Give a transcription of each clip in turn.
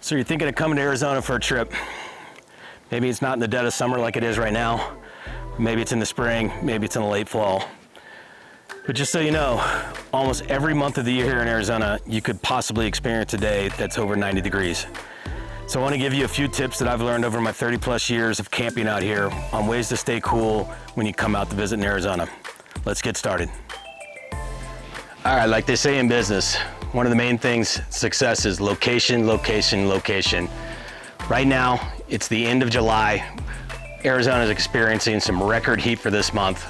So you're thinking of coming to Arizona for a trip. Maybe it's not in the dead of summer like it is right now. Maybe it's in the spring, maybe it's in the late fall. But just so you know, almost every month of the year here in Arizona, you could possibly experience a day that's over 90 degrees. So I want to give you a few tips that I've learned over my 30 plus years of camping out here on ways to stay cool when you come out to visit in Arizona. Let's get started. All right, like they say in business, one of the main things, success is location, location, location. Right now, it's the end of July. Arizona is experiencing some record heat for this month.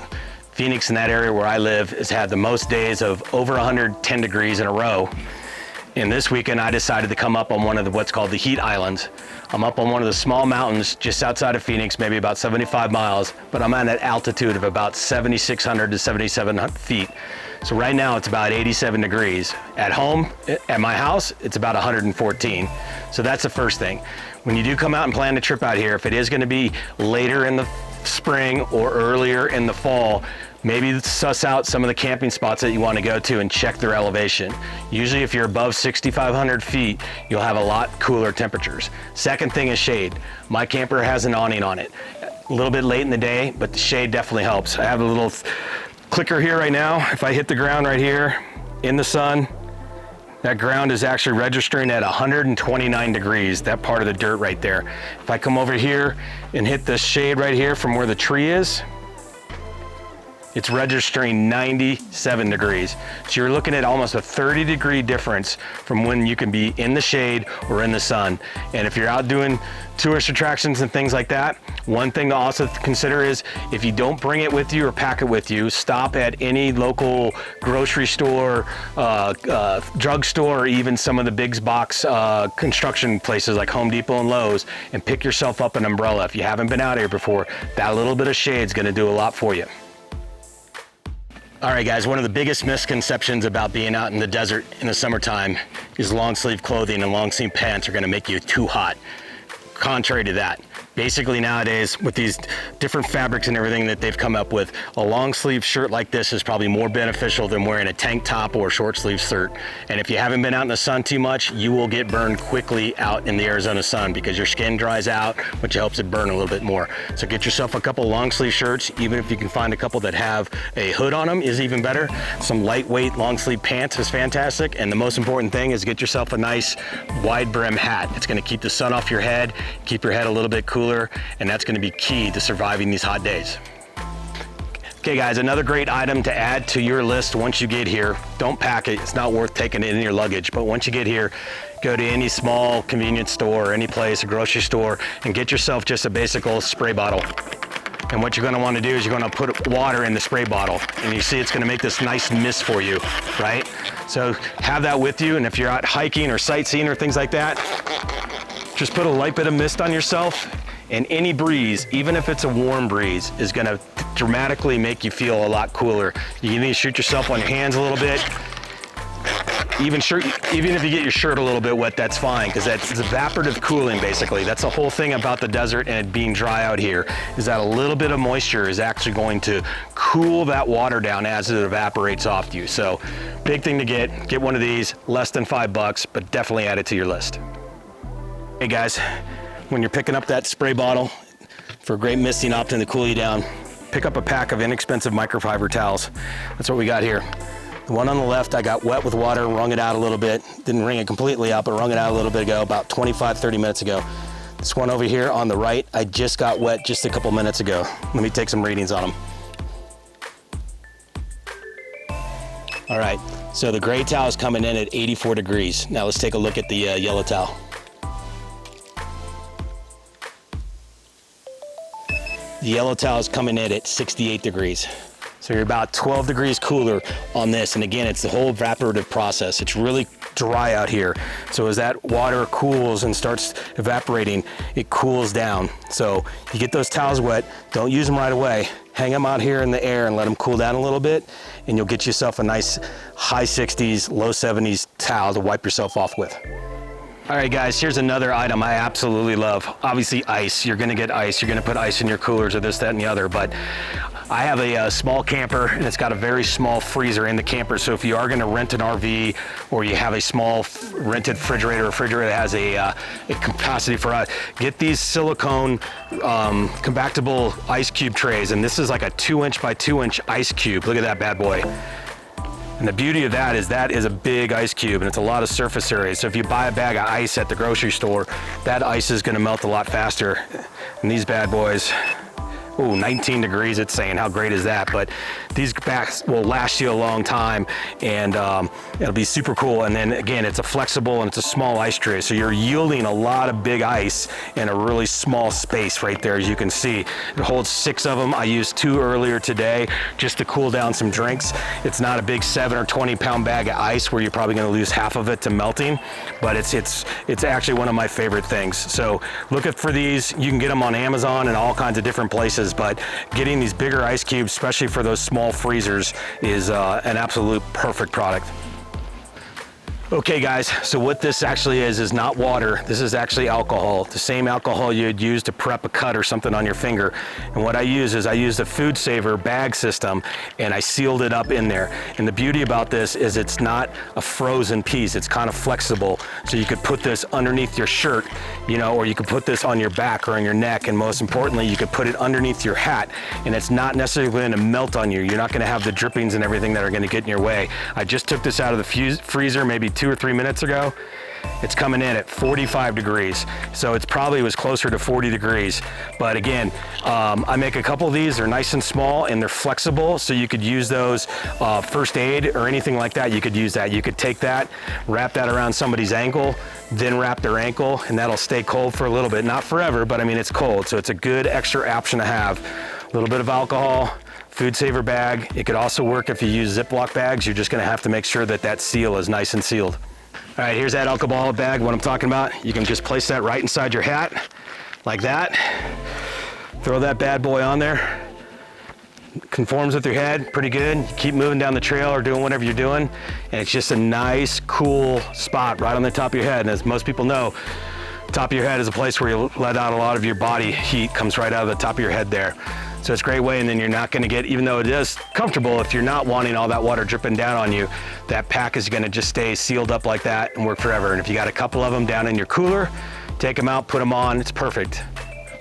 Phoenix, in that area where I live, has had the most days of over 110 degrees in a row. And this weekend, I decided to come up on one of what's called the Heat Islands. I'm up on one of the small mountains just outside of Phoenix, maybe about 75 miles, but I'm at an altitude of about 7,600 to 7,700 feet. So right now it's about 87 degrees. At home, at my house, it's about 114. So that's the first thing. When you do come out and plan a trip out here, if it is gonna be later in the spring or earlier in the fall, maybe suss out some of the camping spots that you want to go to and check their elevation. Usually if you're above 6,500 feet, you'll have a lot cooler temperatures. Second thing is shade. My camper has an awning on it. A little bit late in the day, but the shade definitely helps. I have a little clicker here right now. If I hit the ground right here in the sun, that ground is actually registering at 129 degrees, that part of the dirt right there. If I come over here and hit the shade right here from where the tree is, it's registering 97 degrees. So you're looking at almost a 30-degree difference from when you can be in the shade or in the sun. And if you're out doing tourist attractions and things like that, one thing to also consider is if you don't bring it with you or pack it with you, stop at any local grocery store, drugstore, or even some of the big box construction places like Home Depot and Lowe's, and pick yourself up an umbrella. If you haven't been out here before, that little bit of shade is gonna do a lot for you. All right, guys, one of the biggest misconceptions about being out in the desert in the summertime is long sleeve clothing and long sleeve pants are gonna make you too hot. Contrary to that, basically nowadays with these different fabrics and everything that they've come up with, a long sleeve shirt like this is probably more beneficial than wearing a tank top or a short sleeve shirt. And if you haven't been out in the sun too much, you will get burned quickly out in the Arizona sun because your skin dries out, which helps it burn a little bit more. So get yourself a couple long sleeve shirts, even if you can find a couple that have a hood on them is even better. Some lightweight long sleeve pants is fantastic. And the most important thing is get yourself a nice wide brim hat. It's gonna keep the sun off your head, keep your head a little bit cooler, and that's going to be key to surviving these hot days. Okay guys, another great item to add to your list once you get here. Don't pack it, it's not worth taking it in your luggage, but once you get here, go to any small convenience store, or any place, a grocery store, and get yourself just a basic old spray bottle. And what you're gonna wanna do is you're gonna put water in the spray bottle, and you see it's gonna make this nice mist for you, right? So have that with you, and if you're out hiking or sightseeing or things like that, just put a light bit of mist on yourself, and any breeze, even if it's a warm breeze, is gonna dramatically make you feel a lot cooler. You can even shoot yourself on your hands a little bit. Even if you get your shirt a little bit wet, that's fine, because that's evaporative cooling basically. That's the whole thing about the desert and it being dry out here, is that a little bit of moisture is actually going to cool that water down as it evaporates off you. So big thing to get one of these, less than $5, but definitely add it to your list. Hey guys, when you're picking up that spray bottle for a great misting option to cool you down, pick up a pack of inexpensive microfiber towels. That's what we got here. The one on the left, I got wet with water, wrung it out a little bit. Didn't wring it completely out, but wrung it out a little bit ago, about 25, 30 minutes ago. This one over here on the right, I just got wet just a couple minutes ago. Let me take some readings on them. All right, so the gray towel is coming in at 84 degrees. Now let's take a look at the yellow towel. The yellow towel is coming in at 68 degrees. So you're about 12 degrees cooler on this. And again, it's the whole evaporative process. It's really dry out here. So as that water cools and starts evaporating, it cools down. So you get those towels wet, don't use them right away. Hang them out here in the air and let them cool down a little bit, and you'll get yourself a nice high 60s, low 70s towel to wipe yourself off with. All right guys, here's another item I absolutely love. Obviously ice, you're gonna get ice, you're gonna put ice in your coolers or this, that, and the other, but I have a small camper, and it's got a very small freezer in the camper. So if you are going to rent an RV, or you have a small rented refrigerator that has a capacity for get these silicone compactable ice cube trays, and this is like a 2-inch by 2-inch ice cube. Look at that bad boy. And the beauty of that is a big ice cube, and it's a lot of surface area. So if you buy a bag of ice at the grocery store, that ice is going to melt a lot faster. And these bad boys, ooh, 19 degrees, it's saying. How great is that? But these bags will last you a long time, and it'll be super cool. And then again, it's a flexible and it's a small ice tray. So you're yielding a lot of big ice in a really small space right there, as you can see. It holds 6 of them. I used 2 earlier today just to cool down some drinks. It's not a big 7 or 20 pound bag of ice where you're probably gonna lose half of it to melting, but it's actually one of my favorite things. So look for these. You can get them on Amazon and all kinds of different places, but getting these bigger ice cubes, especially for those small freezers, is an absolute perfect product. Okay guys, so what this actually is not water. This is actually alcohol, the same alcohol you'd use to prep a cut or something on your finger. And what I use is I used a Food Saver bag system, and I sealed it up in there. And the beauty about this is it's not a frozen piece, it's kind of flexible. So you could put this underneath your shirt, you know, or you could put this on your back or on your neck, and most importantly, you could put it underneath your hat, and it's not necessarily going to melt on you. You're not going to have the drippings and everything that are going to get in your way. I just took this out of the freezer maybe 2 or 3 minutes ago. It's coming in at 45 degrees. So it's probably was closer to 40 degrees. But again, I make a couple of these. They're nice and small and they're flexible. So you could use those first aid or anything like that. You could use that. You could take that, wrap that around somebody's ankle, then wrap their ankle, and that'll stay cold for a little bit. Not forever, but I mean, it's cold. So it's a good extra option to have. A little bit of alcohol, Food Saver bag. It could also work if you use Ziploc bags. You're just gonna have to make sure that that seal is nice and sealed. All right, here's that alcohol bag, what I'm talking about. You can just place that right inside your hat, like that. Throw that bad boy on there. Conforms with your head, pretty good. You keep moving down the trail or doing whatever you're doing, and it's just a nice, cool spot right on the top of your head. And as most people know, top of your head is a place where you let out a lot of your body heat, comes right out of the top of your head there. So it's a great way, and then you're not gonna get, even though it is comfortable, if you're not wanting all that water dripping down on you, that pack is gonna just stay sealed up like that and work forever. And if you got a couple of them down in your cooler, take them out, put them on, it's perfect.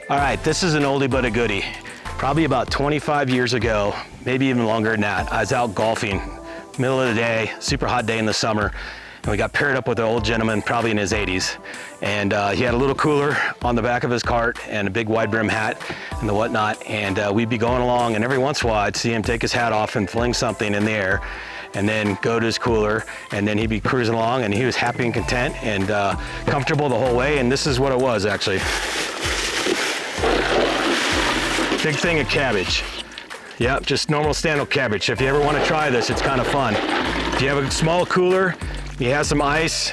All right, this is an oldie but a goodie. Probably about 25 years ago, maybe even longer than that, I was out golfing, middle of the day, super hot day in the summer, and we got paired up with an old gentleman, probably in his 80s. And he had a little cooler on the back of his cart and a big wide brim hat and the whatnot. And we'd be going along, and every once in a while I'd see him take his hat off and fling something in the air and then go to his cooler, and then he'd be cruising along, and he was happy and content and comfortable the whole way. And this is what it was actually. Big thing of cabbage. Yep, just normal stand-up cabbage. If you ever want to try this, it's kind of fun. If you have a small cooler, you have some ice,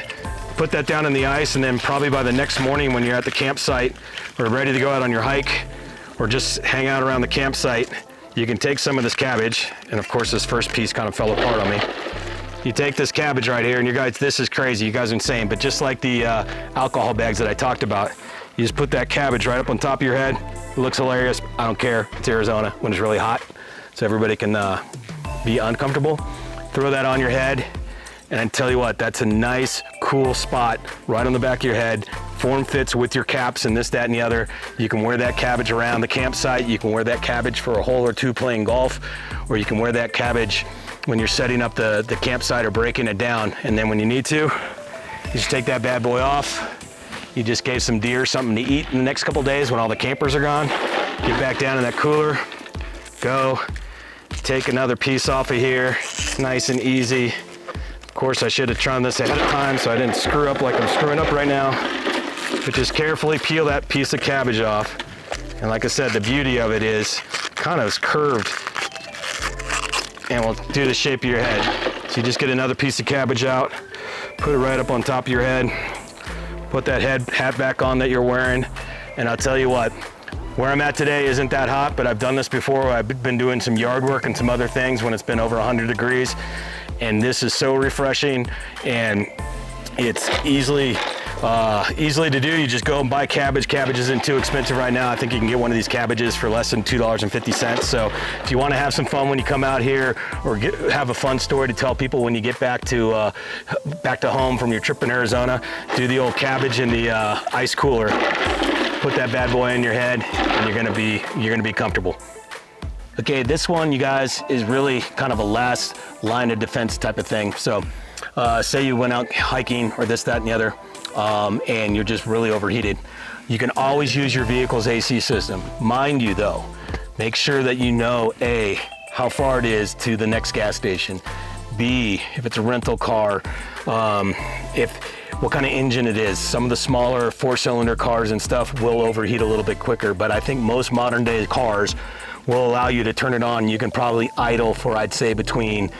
put that down in the ice, and then probably by the next morning when you're at the campsite or ready to go out on your hike or just hang out around the campsite, you can take some of this cabbage, and of course this first piece kind of fell apart on me. You take this cabbage right here, and you guys, this is crazy, you guys are insane, but just like the alcohol bags that I talked about, you just put that cabbage right up on top of your head. It looks hilarious. I don't care. It's Arizona when it's really hot, so everybody can be uncomfortable. Throw that on your head, and I tell you what, that's a nice, cool spot right on the back of your head. Form fits with your caps and this, that, and the other. You can wear that cabbage around the campsite. You can wear that cabbage for a hole or two playing golf, or you can wear that cabbage when you're setting up the campsite or breaking it down. And then when you need to, you just take that bad boy off. You just gave some deer something to eat in the next couple days when all the campers are gone. Get back down in that cooler, go. Take another piece off of here, nice and easy. Of course, I should have tried this ahead of time so I didn't screw up like I'm screwing up right now. But just carefully peel that piece of cabbage off. And like I said, the beauty of it is kind of curved and will do the shape of your head. So you just get another piece of cabbage out, put it right up on top of your head, put that hat back on that you're wearing, and I'll tell you what, where I'm at today isn't that hot, but I've done this before. I've been doing some yard work and some other things when it's been over 100 degrees, and this is so refreshing, and it's easily Easily to do, you just go and buy cabbage. Cabbage isn't too expensive right now. I think you can get one of these cabbages for less than $2.50. So if you want to have some fun when you come out here, or have a fun story to tell people when you get back to home from your trip in Arizona, do the old cabbage in the ice cooler. Put that bad boy in your head, and you're gonna be comfortable. Okay, this one, you guys, is really kind of a last line of defense type of thing. So say you went out hiking or this, that, and the other, and you're just really overheated. You can always use your vehicle's AC system. Mind you though, make sure that you know A, how far it is to the next gas station. B, if it's a rental car, what kind of engine it is. Some of the smaller 4-cylinder cars and stuff will overheat a little bit quicker, but I think most modern day cars will allow you to turn it on. You can probably idle for, I'd say, between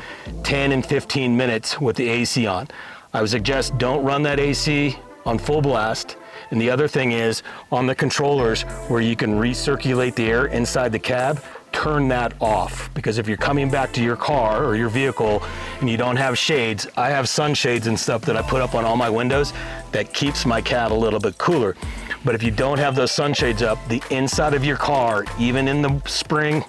10 and 15 minutes with the AC on. I would suggest don't run that AC on full blast. And the other thing is, on the controllers where you can recirculate the air inside the cab, turn that off. Because if you're coming back to your car or your vehicle and you don't have shades, I have sunshades and stuff that I put up on all my windows that keeps my cab a little bit cooler. But if you don't have those sunshades up, the inside of your car, even in the spring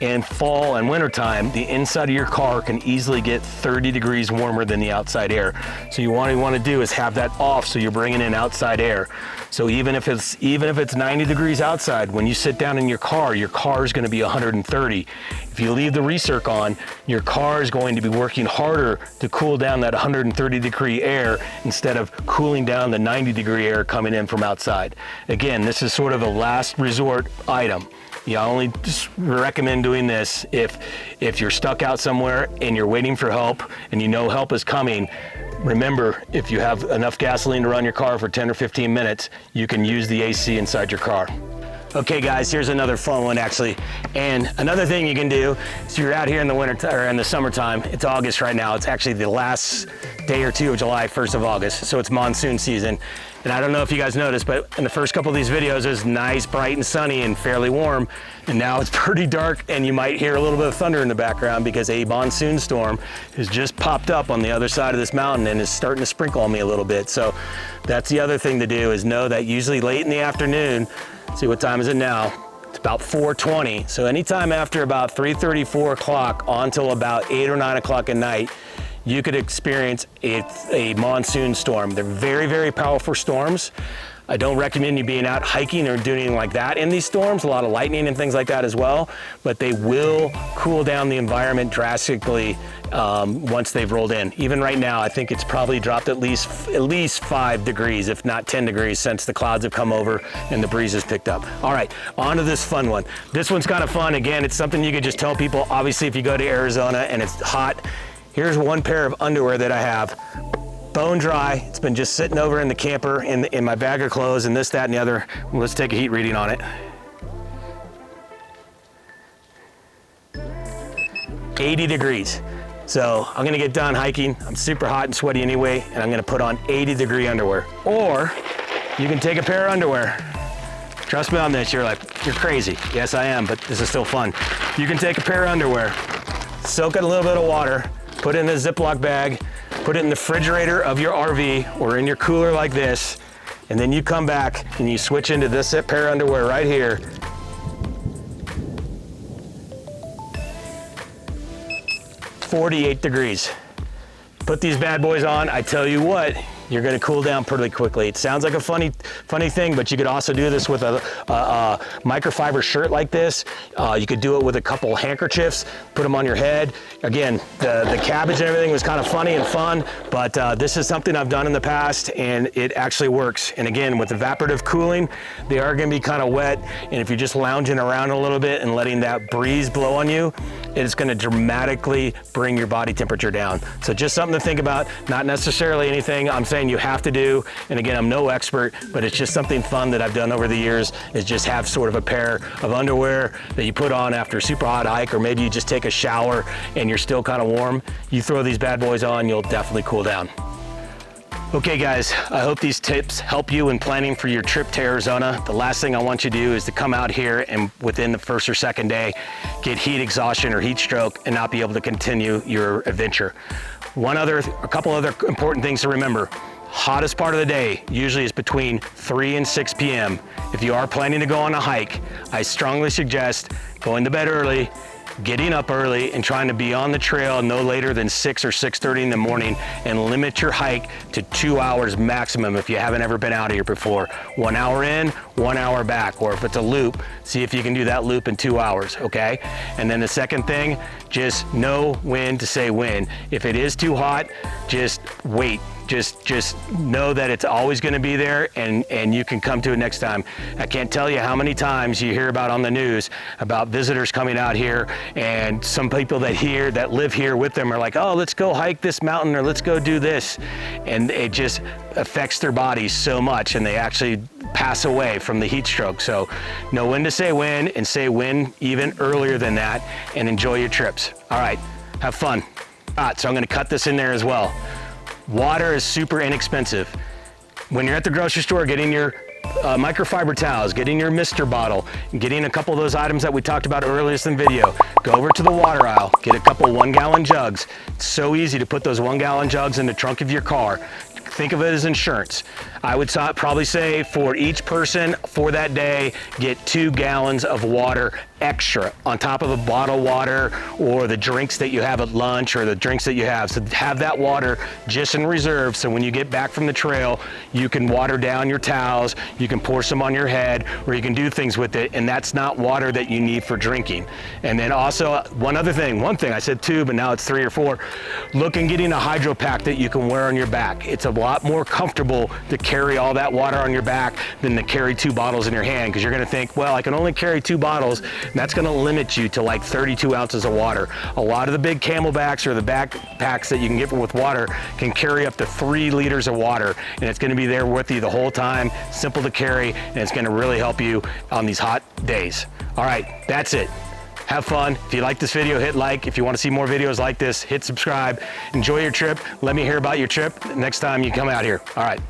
and fall and winter time, the inside of your car can easily get 30 degrees warmer than the outside air. So what you want to do is have that off so you're bringing in outside air. So even if it's 90 degrees outside, when you sit down in your car is going to be 130. If you leave the recirc on, your car is going to be working harder to cool down that 130 degree air instead of cooling down the 90 degree air coming in from outside. Again, this is sort of a last resort item. I only just recommend doing this if you're stuck out somewhere and you're waiting for help and you know help is coming. Remember, if you have enough gasoline to run your car for 10 or 15 minutes, you can use the AC inside your car. Okay guys, here's another fun one actually. And another thing you can do is you're out here in the winter or in the summertime. It's August right now. It's actually the last day or two of July, 1st of August. So it's monsoon season. And I don't know if you guys noticed, but in the first couple of these videos, it was nice, bright and sunny and fairly warm. And now it's pretty dark and you might hear a little bit of thunder in the background because a monsoon storm has just popped up on the other side of this mountain and is starting to sprinkle on me a little bit. So that's the other thing to do, is know that usually late in the afternoon, see what time is it now? It's about 4:20. So anytime after about 3:30, 4 o'clock on till about 8 or 9 o'clock at night, you could experience a monsoon storm. They're very, very powerful storms. I don't recommend you being out hiking or doing anything like that in these storms, a lot of lightning and things like that as well, but they will cool down the environment drastically once they've rolled in. Even right now, I think it's probably dropped at least 5 degrees, if not 10 degrees, since the clouds have come over and the breeze has picked up. All right, on to this fun one. This one's kind of fun. Again, it's something you could just tell people. Obviously, if you go to Arizona and it's hot, here's one pair of underwear that I have. Bone dry. It's been just sitting over in the camper in my bag of clothes and this, that, and the other. Let's take a heat reading on it. 80 degrees. So I'm gonna get done hiking. I'm super hot and sweaty anyway, and I'm gonna put on 80-degree underwear. Or you can take a pair of underwear. Trust me on this, you're crazy. Yes, I am, but this is still fun. You can take a pair of underwear, soak it in a little bit of water, put it in a Ziploc bag, put it in the refrigerator of your RV or in your cooler like this, and then you come back and you switch into this pair of underwear right here. "48 degrees. Put these bad boys on, I tell you what, you're gonna cool down pretty quickly. It sounds like a funny thing, but you could also do this with a microfiber shirt like this. You could do it with a couple handkerchiefs, put them on your head. Again, the cabbage and everything was kind of funny and fun, but this is something I've done in the past and it actually works. And again, with evaporative cooling, they are gonna be kind of wet, and if you're just lounging around a little bit and letting that breeze blow on you, it's gonna dramatically bring your body temperature down. So just something to think about, not necessarily anything I'm saying you have to do. And again, I'm no expert, but it's just something fun that I've done over the years, is just have sort of a pair of underwear that you put on after a super hot hike, or maybe you just take a shower and you're still kind of warm. You throw these bad boys on, you'll definitely cool down. Okay guys, I hope these tips help you in planning for your trip to Arizona. The last thing I want you to do is to come out here and within the first or second day, get heat exhaustion or heat stroke and not be able to continue your adventure. A couple other important things to remember. hottest part of the day usually is between 3 and 6 p.m. If you are planning to go on a hike, I strongly suggest going to bed early, getting up early, and trying to be on the trail no later than 6 or 6:30 in the morning, and limit your hike to 2 hours maximum if you haven't ever been out of here before. 1 hour in, 1 hour back, or if it's a loop, see if you can do that loop in 2 hours, okay? And then the second thing, just know when to say when. If it is too hot, just wait. Just know that it's always going to be there, and you can come to it next time. I can't tell you how many times you hear about on the news about visitors coming out here, and some people that live here with them are like, oh, let's go hike this mountain, or let's go do this. And it just affects their bodies so much, and they actually pass away from the heat stroke. So know when to say when, and say when even earlier than that, and enjoy your trips. All right, have fun. All right, so I'm going to cut this in there as well. Water is super inexpensive. When you're at the grocery store getting your microfiber towels, getting your Mister bottle, getting a couple of those items that we talked about earlier in the video, go over to the water aisle, get a couple 1-gallon jugs. It's so easy to put those 1-gallon jugs in the trunk of your car. Think of it as insurance. I would probably say for each person for that day, get 2 gallons of water extra on top of the bottled water or the drinks that you have at lunch or the drinks that you have. So have that water just in reserve, so when you get back from the trail, you can water down your towels, you can pour some on your head, or you can do things with it, and that's not water that you need for drinking. And then also one thing, I said 2, but now it's 3 or 4. Look in getting a hydro pack that you can wear on your back. It's a lot more comfortable to carry all that water on your back than to carry 2 bottles in your hand, because you're going to think, well, I can only carry 2 bottles, and that's going to limit you to like 32 ounces of water. A lot of the big Camelbacks or the backpacks that you can get with water can carry up to 3 liters of water, and it's going to be there with you the whole time, simple to carry, and it's going to really help you on these hot days. All right, that's it. Have fun. If you like this video, hit like. If you want to see more videos like this, hit subscribe. Enjoy your trip. Let me hear about your trip next time you come out here. All right.